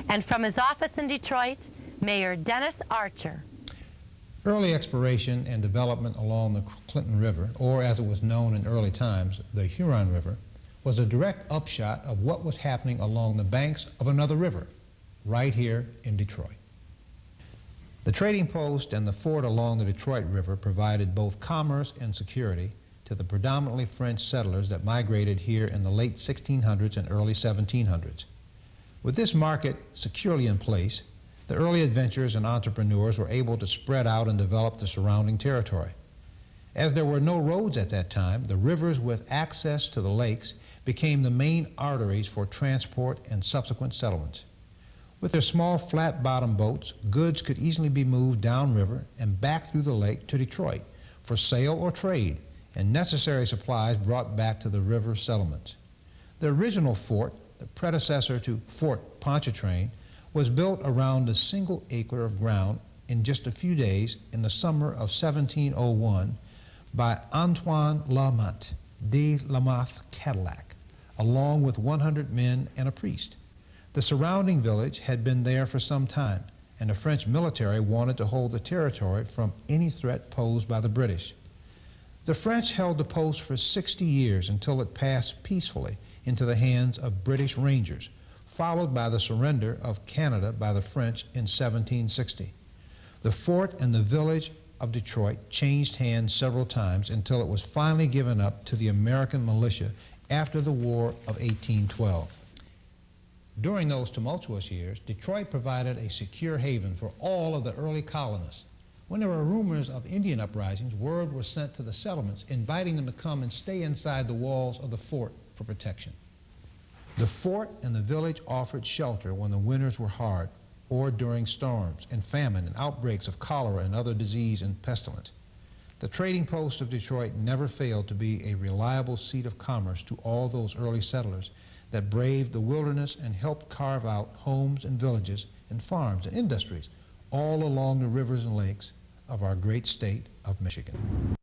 And from his office in Detroit, Mayor Dennis Archer. Early exploration and development along the Clinton River, or as it was known in early times, the Huron River, was a direct upshot of what was happening along the banks of another river, right here in Detroit. The trading post and the fort along the Detroit River provided both commerce and security to the predominantly French settlers that migrated here in the late 1600s and early 1700s. With this market securely in place, the early adventurers and entrepreneurs were able to spread out and develop the surrounding territory. As there were no roads at that time, the rivers with access to the lakes became the main arteries for transport and subsequent settlements. With their small flat-bottom boats, goods could easily be moved downriver and back through the lake to Detroit for sale or trade, and necessary supplies brought back to the river settlements. The original fort, the predecessor to Fort Pontchartrain, was built around a single acre of ground in just a few days in the summer of 1701 by Antoine Lamothe de Lamothe Cadillac, along with 100 men and a priest. The surrounding village had been there for some time, and the French military wanted to hold the territory from any threat posed by the British. The French held the post for 60 years until it passed peacefully into the hands of British Rangers, followed by the surrender of Canada by the French in 1760. The fort and the village of Detroit changed hands several times until it was finally given up to the American militia after the War of 1812. During those tumultuous years, Detroit provided a secure haven for all of the early colonists. When there were rumors of Indian uprisings, word was sent to the settlements inviting them to come and stay inside the walls of the fort for protection. The fort and the village offered shelter when the winters were hard, or during storms and famine and outbreaks of cholera and other disease and pestilence. The trading post of Detroit never failed to be a reliable seat of commerce to all those early settlers that braved the wilderness and helped carve out homes and villages and farms and industries all along the rivers and lakes of our great state of Michigan.